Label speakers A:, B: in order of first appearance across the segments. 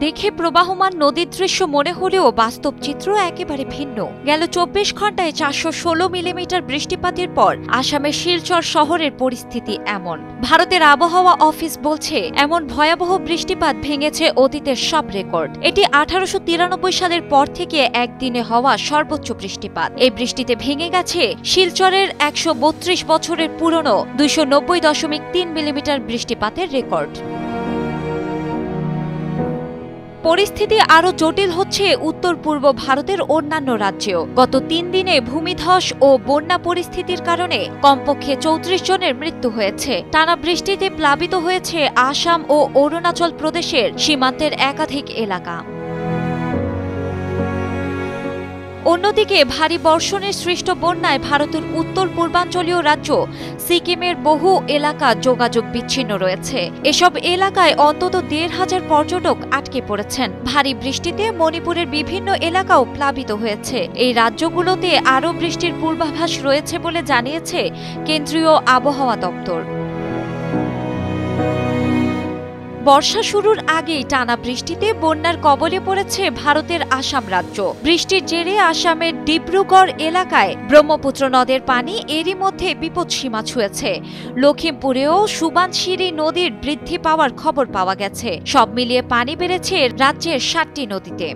A: দেখে প্রবাহমান নদীর দৃশ্য মনে হলেও বাস্তব চিত্র একেবারে ভিন্ন। গেল ২৪ ঘন্টায় ৪১৬ মিলিমিটার বৃষ্টিপাতের পর আসামের শিলচর শহরের পরিস্থিতি এমন। ভারতের আবহাওয়া অফিস বলছে, এমন ভয়াবহ বৃষ্টিপাত ভেঙেছে অতীতের সব রেকর্ড। এটি ১৮৯৩ সালের পর থেকে একদিনে হওয়া সর্বোচ্চ বৃষ্টিপাত। এই বৃষ্টিতে ভেঙে গেছে শিলচরের ১৩২ বছরের পুরনো ২৯০.৩ মিলিমিটার বৃষ্টিপাতের রেকর্ড। পরিস্থিতি আরও জটিল হচ্ছে উত্তর পূর্ব ভারতের অন্যান্য রাজ্যেও। গত ৩ দিনে ভূমিধস ও বন্যা পরিস্থিতির কারণে কমপক্ষে ৩৪ জনের মৃত্যু হয়েছে। টানা বৃষ্টিতে প্লাবিত হয়েছে আসাম ও অরুণাচল প্রদেশের সীমান্তের একাধিক এলাকা। অন্যদিকে ভারী বর্ষণের সৃষ্ট বন্যায় ভারতের উত্তর পূর্বাঞ্চলীয় রাজ্য সিকিমের বহু এলাকা যোগাযোগ বিচ্ছিন্ন রয়েছে। এসব এলাকায় অন্তত ১৫০০ পর্যটক আটকে পড়েছেন। ভারী বৃষ্টিতে মণিপুরের বিভিন্ন এলাকাও প্লাবিত হয়েছে। এই রাজ্যগুলোতে আরও বৃষ্টির পূর্বাভাস রয়েছে বলে জানিয়েছে কেন্দ্রীয় আবহাওয়া দপ্তর। বর্ষা শুরুর আগেই টানা বৃষ্টিতে বন্যার কবলে পড়েছে ভারতের আসাম রাজ্য। বৃষ্টির জেরে আসামের ডিব্রুগড় এলাকায় ব্রহ্মপুত্র নদের পানি এরই মধ্যে বিপদসীমা ছুঁয়েছে। লখিমপুরেও সুবানশিরি নদীর বৃদ্ধি পাওয়ার খবর পাওয়া গেছে। সব মিলিয়ে পানি বেড়েছে রাজ্যের ৭টি নদীতে।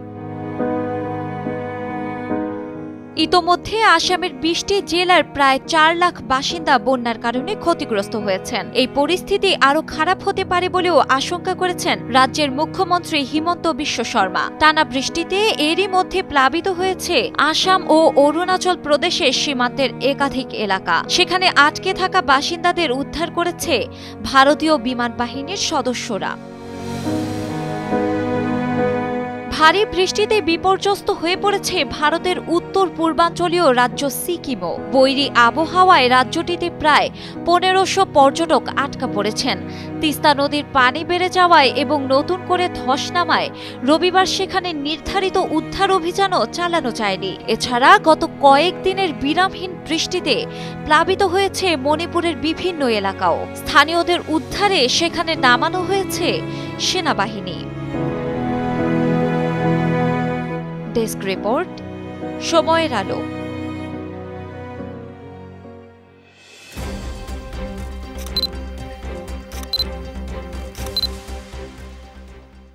A: ইতোমধ্যে আসামের ২০টি জেলার প্রায় ৪ লাখ বাসিন্দা বন্যার কারণে ক্ষতিগ্রস্ত হয়েছেন। এই পরিস্থিতি আরও খারাপ হতে পারে বলেও আশঙ্কা করেছেন রাজ্যের মুখ্যমন্ত্রী হিমন্ত বিশ্ব শর্মা। টানা বৃষ্টিতে এরই মধ্যে প্লাবিত হয়েছে আসাম ও অরুণাচল প্রদেশের সীমান্তের একাধিক এলাকা। সেখানে আটকে থাকা বাসিন্দাদের উদ্ধার করেছে ভারতীয় বিমান বাহিনীর সদস্যরা। ভারী বৃষ্টিতে বিপর্যস্ত হয়ে পড়েছে ভারতের উত্তর পূর্বাঞ্চলীয় রাজ্য সিকিমও। বৈরী আবহাওয়ায় রাজ্যটিতে প্রায় ১৫০০ পর্যটক আটকা পড়েছেন। তিস্তা নদীর পানি বেড়ে যাওয়ায় এবং নতুন করে ধস নামায় রবিবার সেখানে নির্ধারিত উদ্ধার অভিযানও চালানো যায়নি। এছাড়া গত কয়েকদিনের বিরামহীন বৃষ্টিতে প্লাবিত হয়েছে মণিপুরের বিভিন্ন এলাকাও। স্থানীয়দের উদ্ধারে সেখানে নামানো হয়েছে সেনাবাহিনী। ডেস্ক রিপোর্ট, সময়ের আলো।